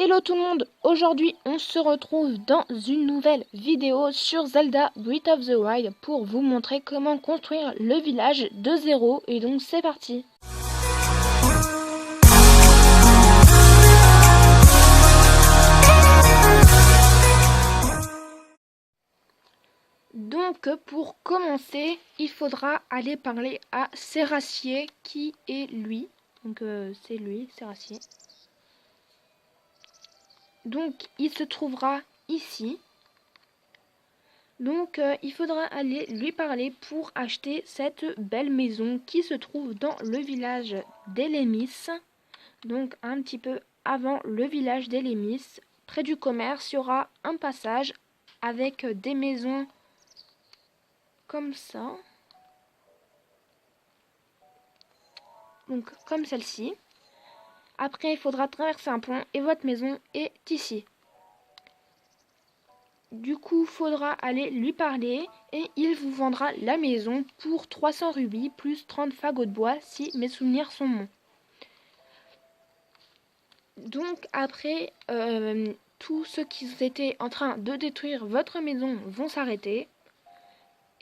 Hello tout le monde, aujourd'hui on se retrouve dans une nouvelle vidéo sur Zelda Breath of the Wild pour vous montrer comment construire le village de zéro et donc c'est parti. Donc pour commencer, il faudra aller parler à Sérassier qui est lui. Donc c'est lui, Sérassier. Donc il se trouvera ici. Donc il faudra aller lui parler pour acheter cette belle maison qui se trouve dans le village d'Elemis. Donc un petit peu avant le village d'Elemis. Près du commerce, il y aura un passage avec des maisons comme ça. Donc comme celle-ci. Après il faudra traverser un pont et votre maison est ici. Du coup, faudra aller lui parler et il vous vendra la maison pour 300 rubis plus 30 fagots de bois si mes souvenirs sont bons. Donc après, tous ceux qui étaient en train de détruire votre maison vont s'arrêter.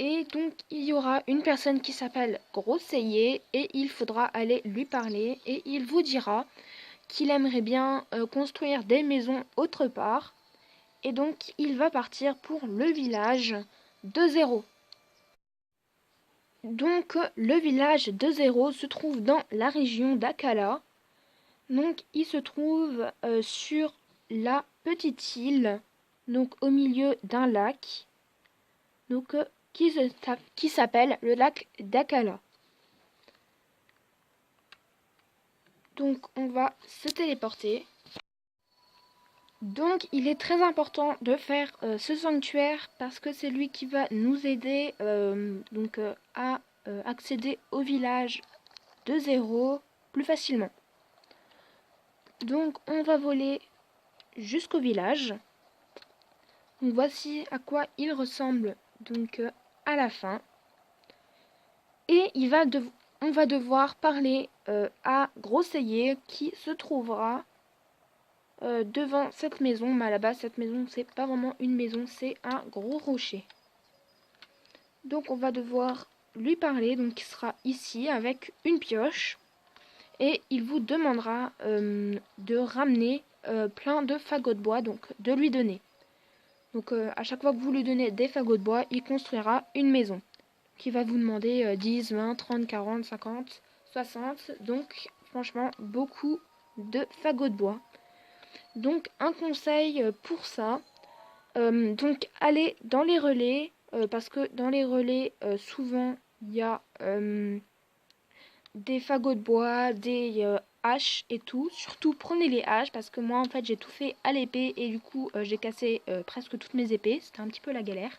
Et donc il y aura une personne qui s'appelle Grosseillier et il faudra aller lui parler et il vous dira qu'il aimerait bien construire des maisons autre part. Et donc, il va partir pour le village de zéro. Donc, le village de zéro se trouve dans la région d'Akala. Donc, il se trouve sur la petite île, donc au milieu d'un lac, donc qui s'appelle le lac d'Akala. Donc, on va se téléporter. Donc il est très important de faire ce sanctuaire parce que c'est lui qui va nous aider à accéder au village de zéro plus facilement. Donc on va voler jusqu'au village. Donc voici à quoi il ressemble donc à la fin. Et on va devoir parler à Grosseillier qui se trouvera devant cette maison, mais à la base cette maison c'est pas vraiment une maison, c'est un gros rocher. Donc on va devoir lui parler, donc il sera ici avec une pioche et il vous demandera de ramener plein de fagots de bois, donc de lui donner. Donc à chaque fois que vous lui donnez des fagots de bois, il construira une maison qui va vous demander 10, 20, 30, 40, 50, 60, donc franchement beaucoup de fagots de bois. Donc un conseil pour ça, donc allez dans les relais, parce que dans les relais souvent il y a des fagots de bois, des haches et tout. Surtout prenez les haches parce que moi en fait j'ai tout fait à l'épée et du coup j'ai cassé presque toutes mes épées, c'était un petit peu la galère.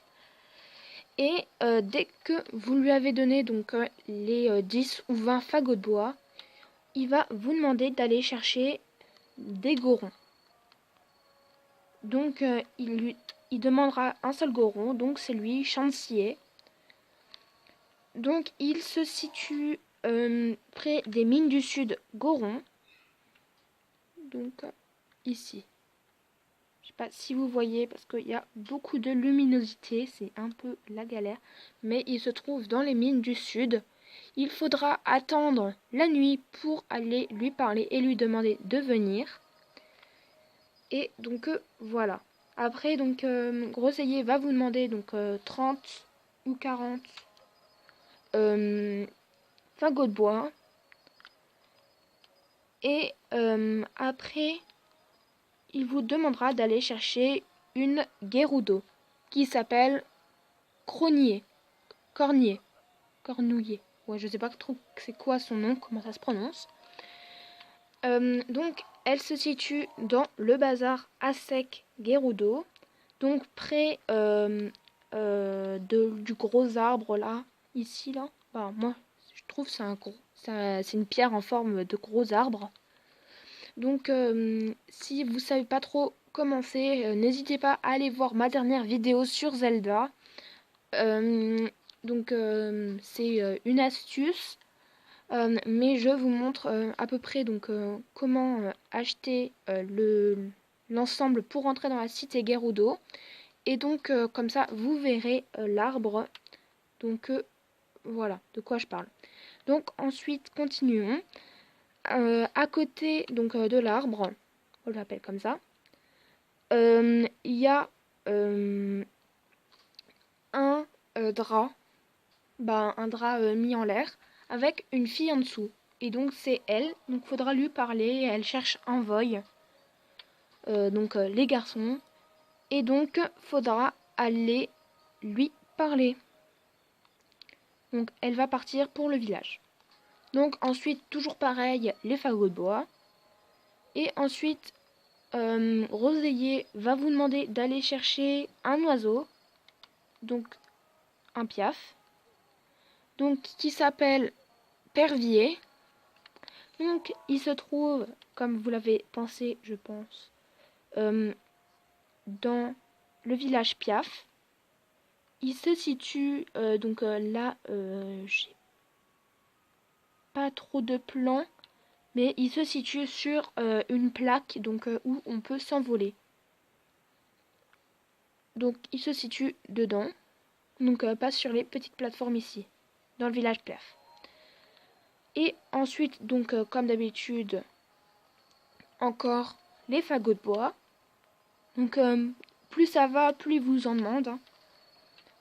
Et dès que vous lui avez donné donc les 10 ou 20 fagots de bois, il va vous demander d'aller chercher des gorons. Donc il demandera un seul goron, donc c'est lui, Chancier. Donc il se situe près des mines du sud Goron. Donc ici. Je sais pas si vous voyez parce qu'il y a beaucoup de luminosité, c'est un peu la galère. Mais il se trouve dans les mines du sud. Il faudra attendre la nuit pour aller lui parler et lui demander de venir. Et donc voilà. Après donc Grosseillier va vous demander donc 30 ou 40 fagots de bois. Et après il vous demandera d'aller chercher une Gerudo qui s'appelle Cornier. Ouais, je sais pas trop c'est quoi son nom, comment ça se prononce. Donc elle se situe dans le bazar à sec Gerudo, donc près du gros arbre là, ici là. Bah, moi je trouve c'est une pierre en forme de gros arbre. Donc si vous savez pas trop comment c'est, n'hésitez pas à aller voir ma dernière vidéo sur Zelda. C'est une astuce. Mais je vous montre à peu près donc comment acheter l'ensemble pour rentrer dans la cité Gerudo. Et donc comme ça vous verrez l'arbre. Donc voilà de quoi je parle. Donc ensuite continuons. À côté donc de l'arbre, on l'appelle comme ça, il y a un drap, un drap mis en l'air avec une fille en dessous. Et donc c'est elle, donc faudra lui parler. Elle cherche un voy, donc les garçons. Et donc faudra aller lui parler. Donc elle va partir pour le village. Donc ensuite toujours pareil, les fagots de bois. Et ensuite Roséier va vous demander d'aller chercher un oiseau, donc un piaf, donc qui s'appelle Pervier. Donc il se trouve, comme vous l'avez pensé, je pense, dans le village Piaf. Il se situe donc là, j'ai pas trop de plans, mais il se situe sur une plaque donc où on peut s'envoler. Donc il se situe dedans, donc pas sur les petites plateformes ici, dans le village Piaf. Et ensuite, donc comme d'habitude, encore les fagots de bois. Donc plus ça va, plus il vous en demande. Hein.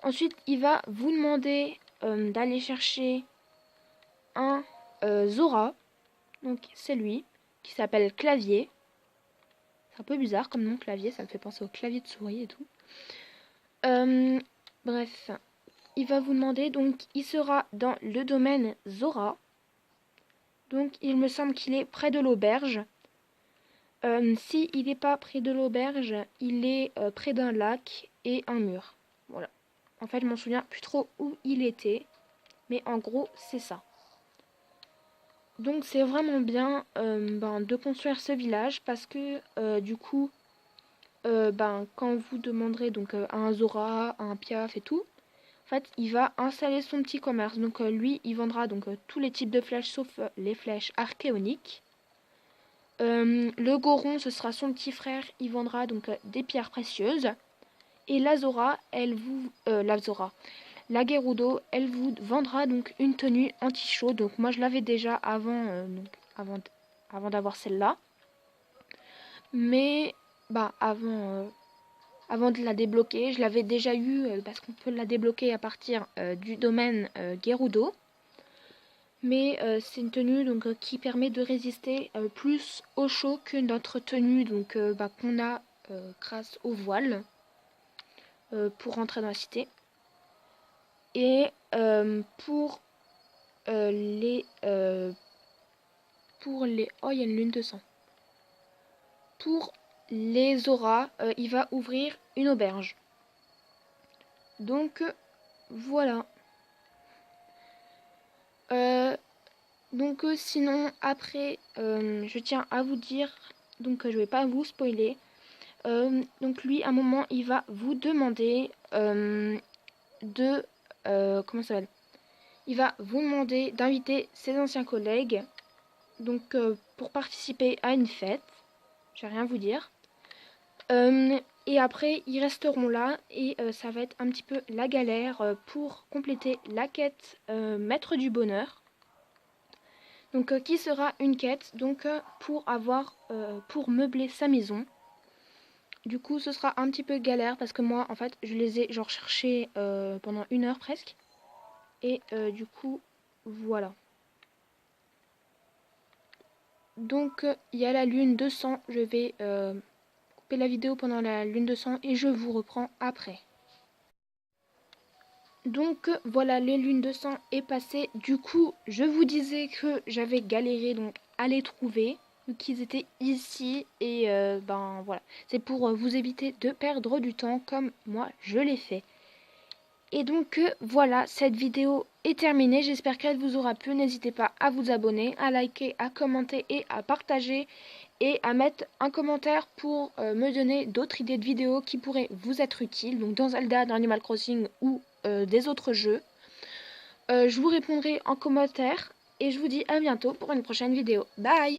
Ensuite, il va vous demander d'aller chercher un Zora. Donc c'est lui, qui s'appelle Clavier. C'est un peu bizarre comme nom, Clavier, ça me fait penser au clavier de souris et tout. Bref, il va vous demander, donc il sera dans le domaine Zora. Donc il me semble qu'il est près de l'auberge. Si il n'est pas près de l'auberge, il est près d'un lac et un mur. Voilà. En fait, je m'en souviens plus trop où il était. Mais en gros, c'est ça. Donc c'est vraiment bien de construire ce village parce que du coup, quand vous demanderez donc à un Zora, à un Piaf et tout, en fait, il va installer son petit commerce. Donc lui, il vendra donc tous les types de flèches sauf les flèches archéoniques. Le Goron, ce sera son petit frère, il vendra donc des pierres précieuses. Et la Zora, la Gerudo, elle vous vendra donc une tenue anti-chaud. Donc moi je l'avais déjà avant d'avoir celle-là. Mais avant de la débloquer, je l'avais déjà eu parce qu'on peut la débloquer à partir du domaine Gerudo. Mais c'est une tenue donc qui permet de résister plus au chaud que notre tenue donc qu'on a grâce au voile pour rentrer dans la cité. Et pour les oh, il y a une lune de sang. Pour les auras, il va ouvrir une auberge. Donc voilà. Sinon après je tiens à vous dire, donc je vais pas vous spoiler. Donc lui à un moment il va vous demander comment ça s'appelle, il va vous demander d'inviter ses anciens collègues donc pour participer à une fête. Je vais rien vous dire. Et après ils resteront là et ça va être un petit peu la galère pour compléter la quête maître du bonheur. Donc qui sera une quête donc pour meubler sa maison. Du coup ce sera un petit peu galère parce que moi en fait je les ai genre cherchés pendant 1 heure presque. Et du coup voilà. Donc il y a la lune de sang. Je vais couper la vidéo pendant la lune de sang et je vous reprends après. Donc voilà, les lunes de sang est passée. Du coup, je vous disais que j'avais galéré donc à les trouver, qu'ils étaient ici et voilà. C'est pour vous éviter de perdre du temps comme moi je l'ai fait. Et donc voilà, cette vidéo est terminée. J'espère qu'elle vous aura plu. N'hésitez pas à vous abonner, à liker, à commenter et à partager. Et à mettre un commentaire pour me donner d'autres idées de vidéos qui pourraient vous être utiles. Donc dans Zelda, dans Animal Crossing ou des autres jeux. Je vous répondrai en commentaire. Et je vous dis à bientôt pour une prochaine vidéo. Bye!